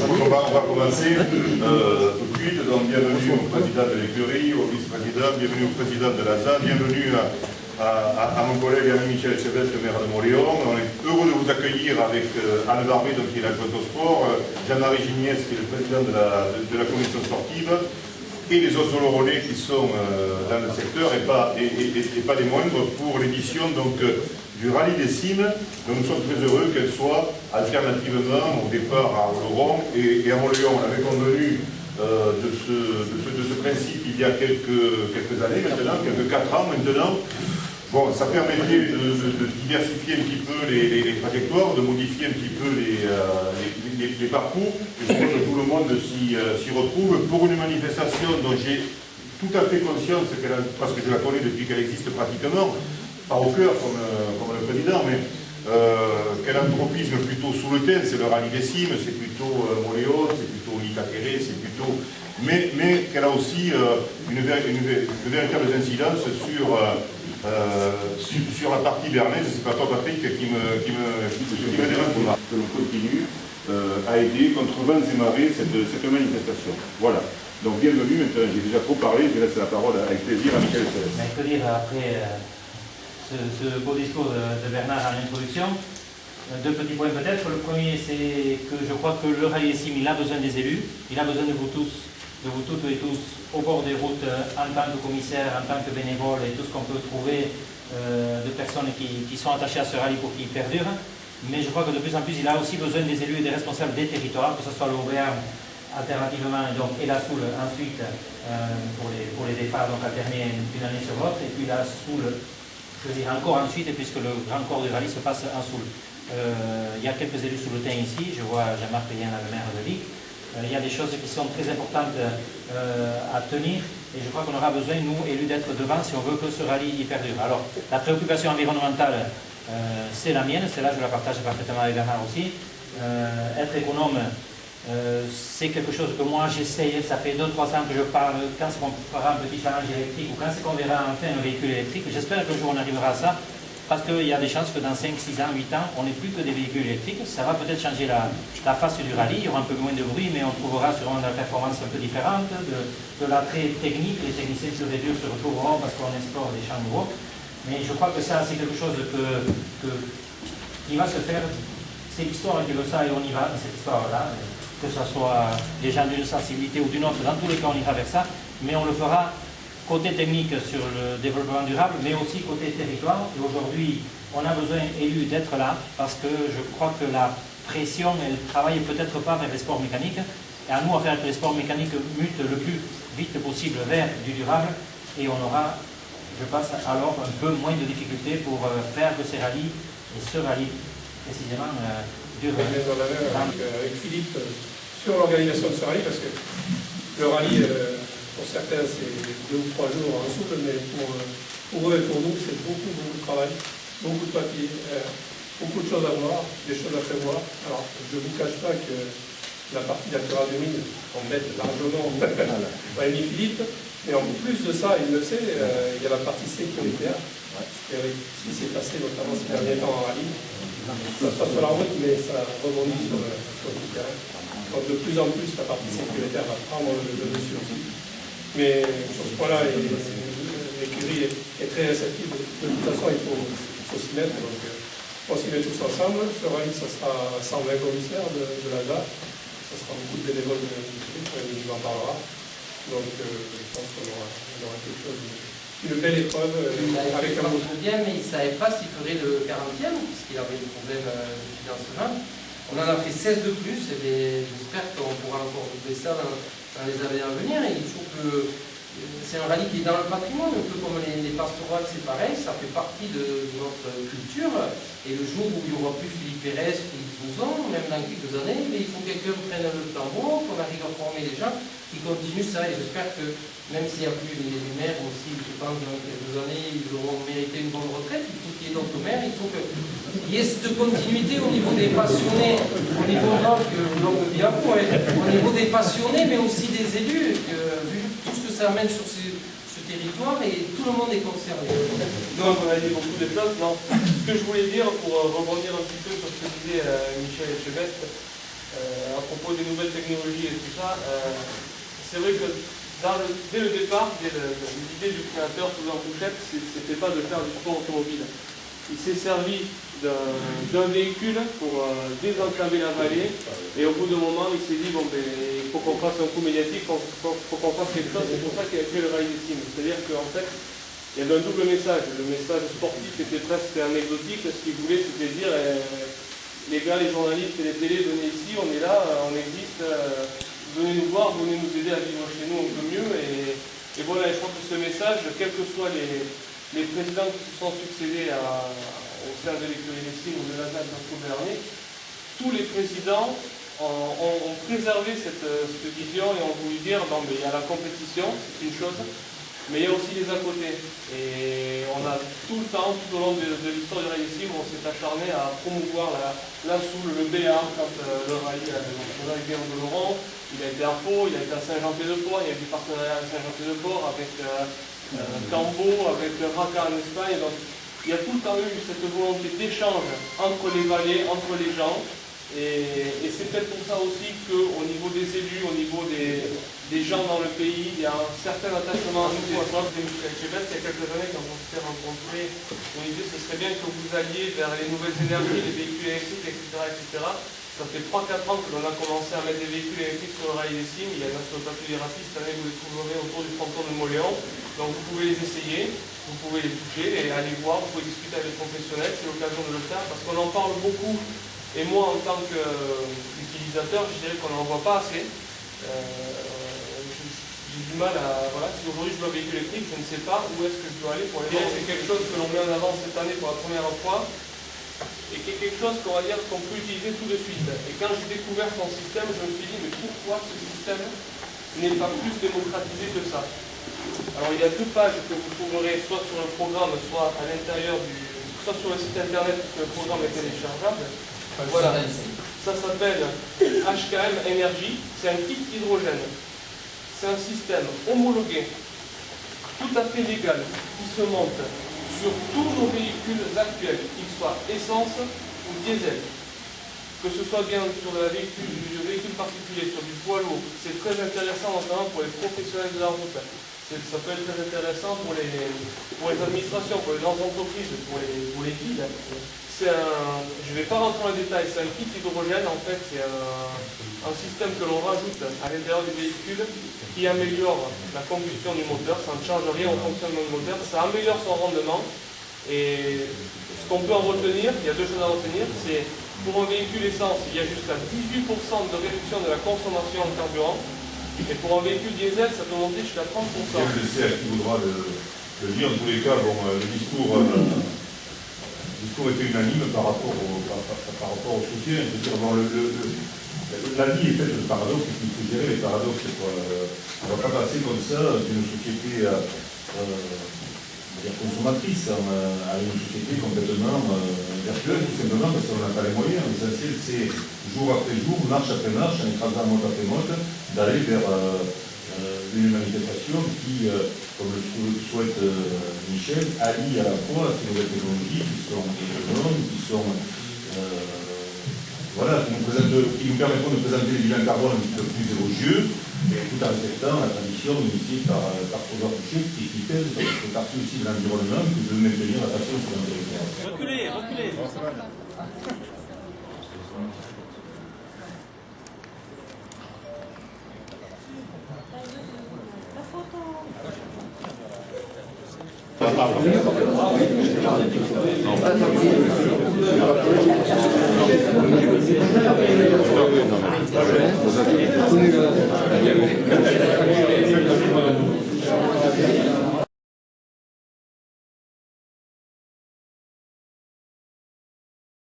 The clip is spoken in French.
on va commencer tout de suite. Donc, bienvenue au président de l'écurie, au vice-président, bienvenue au président de l'ASA, bienvenue à mon collègue et ami Michel Chevesque, le maire de Montléon. On est heureux de vous accueillir avec Anne Barbé, donc, qui est l'adjointe au sport, Jean-Marie Gignès, qui est le président de la commission sportive, et les autres Oloronnais qui sont dans le secteur, et pas des moindres, pour l'édition du rallye des cimes. Donc nous sommes très heureux qu'elle soit alternativement au départ à Oloron et à Montléon. On avait convenu de ce principe il y a quelques années maintenant, quelques 4 ans maintenant. Bon, ça permettait de diversifier un petit peu les trajectoires, de modifier un petit peu les parcours. Et je pense que tout le monde s'y retrouve pour une manifestation dont j'ai tout à fait conscience, parce que je la connais depuis qu'elle existe pratiquement, pas au cœur comme le président, mais quel anthropisme plutôt sous le thème, c'est le rallye des cimes, c'est plutôt Montléon, c'est plutôt Litacéré, c'est plutôt... Mais qu'elle a aussi une véritable incidence sur la partie bernaise. C'est pas toi, Patrick, qui me dérange que l'on continue à aider contre vents et marées cette manifestation. Voilà. Donc bienvenue, maintenant j'ai déjà trop parlé, je laisse la parole avec plaisir à Michel Chevesque. Il faut dire, après ce beau discours de Bernard en introduction, 2 petits points peut-être. Le premier, c'est que je crois que le rallye des cimes, il a besoin des élus, il a besoin de vous tous, de vous toutes et tous, au bord des routes, en tant que commissaire, en tant que bénévole, et tout ce qu'on peut trouver de personnes qui sont attachées à ce rallye pour qu'il perdure. Mais je crois que de plus en plus, il a aussi besoin des élus et des responsables des territoires, que ce soit l'Auvergne, alternativement, et la Soule ensuite, pour les départs, donc alterner une année sur l'autre, et puis la Soule, je veux dire encore ensuite, puisque le grand corps du rallye se passe en Soule. Il y a quelques élus souletins ici, je vois Jean-Marc Payen, le maire de Vic. Il y a des choses qui sont très importantes à tenir, et je crois qu'on aura besoin, nous, élus, d'être devant si on veut que ce rallye y perdure. Alors, la préoccupation environnementale, c'est la mienne, celle-là je la partage parfaitement avec Bernard aussi. Être économe, c'est quelque chose que moi j'essaye, ça fait 2-3 ans que je parle, quand c'est qu'on fera un petit challenge électrique, ou quand c'est qu'on verra enfin un véhicule électrique, j'espère que le jour on arrivera à ça, parce qu'il y a des chances que dans 5, 6 ans, 8 ans, on n'ait plus que des véhicules électriques. Ça va peut-être changer la face du rallye, il y aura un peu moins de bruit, mais on trouvera sûrement de la performance un peu différente, de l'attrait technique, les techniciens sur les durs se retrouveront parce qu'on explore des champs nouveaux. Mais je crois que ça, c'est quelque chose qui va se faire. C'est l'histoire qui veut ça et on y va dans cette histoire-là. Que ce soit des gens d'une sensibilité ou d'une autre, dans tous les cas, on ira vers ça. Mais on le fera côté technique sur le développement durable, mais aussi côté territoire. Et aujourd'hui, on a besoin, élus, d'être là, parce que je crois que la pression, elle travaille peut-être pas vers les sports mécaniques. Et à nous à faire que les sports mécaniques mutent le plus vite possible vers du durable. Et on aura, je pense, alors un peu moins de difficultés pour faire que ces rallyes, et ce rallye précisément, durent. Avec Philippe sur l'organisation de ce rallye, parce que le rallye, pour certains, c'est 2 ou 3 jours en souple, mais pour eux et pour nous, c'est beaucoup de travail, beaucoup de papier, beaucoup de choses à voir, des choses à prévoir. Alors, je ne vous cache pas que la partie naturelle de mine embête largement Rémi Philippe, mais en plus de ça, il le sait, il y a la partie sécuritaire, avec ce qui s'est passé notamment ces derniers temps en rallye. Ça se passe sur la route, mais ça rebondit sur le terrain. Donc de plus en plus, la partie sécuritaire va prendre le dessus aussi. Mais sur ce point-là, l'écurie est très réceptive. De toute façon, il faut s'y mettre. Donc, on s'y met tous ensemble. Ce rallye, ça sera 120 commissaires de l'ASA. Ça sera beaucoup de bénévoles de l'écurie, il nous en parlera. Donc, je pense qu'on aura quelque chose, une belle épreuve avec un autre. Bien, mais il ne savait pas s'il ferait le 40e, puisqu'il avait des problèmes de financement. On en a fait 16 de plus, et j'espère qu'on pourra encore doubler ça dans les années à venir. Et il faut que c'est un rallye qui est dans le patrimoine, un peu comme les pastorales, c'est pareil, ça fait partie de notre culture. Et le jour où il n'y aura plus Philippe Pérez, Philippe Bouzon, même dans quelques années, mais il faut que quelqu'un prenne le flambeau, qu'on arrive à former les gens qui continuent ça. Et j'espère que, même s'il n'y a plus les maires aussi, je pense que dans quelques années, ils auront mérité une bonne retraite, il faut qu'il y ait d'autres maires, il faut qu'il y ait cette continuité au niveau des passionnés, au niveau au niveau des passionnés, mais aussi des élus, vu tout ce que ça amène sur ce territoire, et tout le monde est concerné. Donc on a dit beaucoup de choses. Non. Ce que je voulais dire, pour rebondir un petit peu sur ce que disait Michel Chevesque, à propos des nouvelles technologies et tout ça, c'est vrai que dès le départ, l'idée du créateur Sylvain Bouchette, c'était pas de faire du sport automobile. Il s'est servi d'un véhicule pour désenclaver la vallée, et au bout d'un moment il s'est dit bon ben il faut qu'on fasse un coup médiatique, il faut qu'on fasse quelque chose. C'est pour ça qu'il a créé le Rallye des Cimes. C'est-à-dire qu'en fait il y avait un double message. Le message sportif était presque anecdotique. Ce qu'il voulait, c'était dire les gars, les journalistes et les télés, venez ici, on est là, on existe, venez nous voir, venez nous aider à vivre chez nous un peu mieux. Et voilà, je crois que ce message, quels que soient les présidents qui se sont succédés au sein de l'écurie des Cimes ou de la ZAD Bernier, tous les présidents ont préservé cette vision et ont voulu dire bon, mais il y a la compétition, c'est une chose, mais il y a aussi les à côté. Et on a tout le temps, tout au long de l'histoire du Rallye des Cimes, on s'est acharné à promouvoir la Soule, le Béarn, quand le rallye a été de Laurent, il a été à Pau, il a été à Saint-Jean-Pied-de-Port, il y a eu du partenariat à Saint-Jean-Pied-de-Port avec Cambo, avec Raca en Espagne. Donc il y a tout le temps eu cette volonté d'échange entre les vallées, entre les gens. Et c'est peut-être pour ça aussi qu'au niveau des élus, au niveau des gens dans le pays, il y a un certain attachement à nous. Je crois que Michel Chebet, il y a quelques années, quand on s'était rencontrés, on disait que ce serait bien que vous alliez vers les nouvelles énergies, les véhicules électriques, etc. Ça fait 3-4 ans que l'on a commencé à mettre des véhicules électriques sur le Rallye des Cimes. Il y en a sur le plateau des Rapides. Cette année, vous les trouverez autour du fronton de Moléon. Donc vous pouvez les essayer, vous pouvez les toucher, et aller voir, vous pouvez discuter avec les professionnels, c'est l'occasion de le faire, parce qu'on en parle beaucoup. Et moi, en tant qu'utilisateur, je dirais qu'on n'en voit pas assez. J'ai du mal à... Voilà, si aujourd'hui je veux un véhicule électrique, je ne sais pas où est-ce que je dois aller pour aller voir. C'est quelque chose que l'on met en avant cette année pour la première fois, et qui est quelque chose qu'on va dire qu'on peut utiliser tout de suite. Et quand j'ai découvert son système, je me suis dit, mais pourquoi ce système n'est pas plus démocratisé que ça? Alors il y a 2 pages que vous trouverez soit sur le programme, soit à l'intérieur soit sur le site internet, parce que le programme est téléchargeable. Voilà, ça s'appelle HKM Energy, c'est un kit hydrogène. C'est un système homologué, tout à fait légal, qui se monte sur tous nos véhicules actuels, qu'ils soient essence ou diesel. Que ce soit bien sur du véhicule particulier, sur du poids lourd, c'est très intéressant notamment pour les professionnels de la route. Ça peut être très intéressant pour les administrations, pour les grandes entreprises, pour les villes. Je ne vais pas rentrer dans le détail, c'est un kit hydrogène, en fait, c'est un système que l'on rajoute à l'intérieur du véhicule qui améliore la combustion du moteur, ça ne change rien au fonctionnement du moteur, ça améliore son rendement. Et ce qu'on peut en retenir, il y a 2 choses à retenir, c'est pour un véhicule essence, il y a jusqu'à 18% de réduction de la consommation en carburant, et pour un véhicule diesel, ça peut monter jusqu'à 30%. Je sais à qui voudra le dire, en tous les cas, bon, le discours était unanime par rapport au soutien. Je veux dire, bon, la vie est faite de paradoxes, et qu'il faut gérer les paradoxes. On ne va pas passer comme ça d'une société consommatrice à une société complètement vertueuse, tout simplement parce qu'on n'a pas les moyens. L'essentiel, c'est jour après jour, marche après marche, en écrasant motte après motte, d'aller vers une manifestation qui, comme le souhaite Michel, allie à la fois ces nouvelles technologies qui sont économes, voilà, qui nous permettront de présenter les bilans carbone un petit peu plus élogieux, et tout en respectant la tradition initiée par Sauveur Boucher, qui pèse dans cette partie aussi de l'environnement, que de maintenir la passion sur un territoire. Reculez. La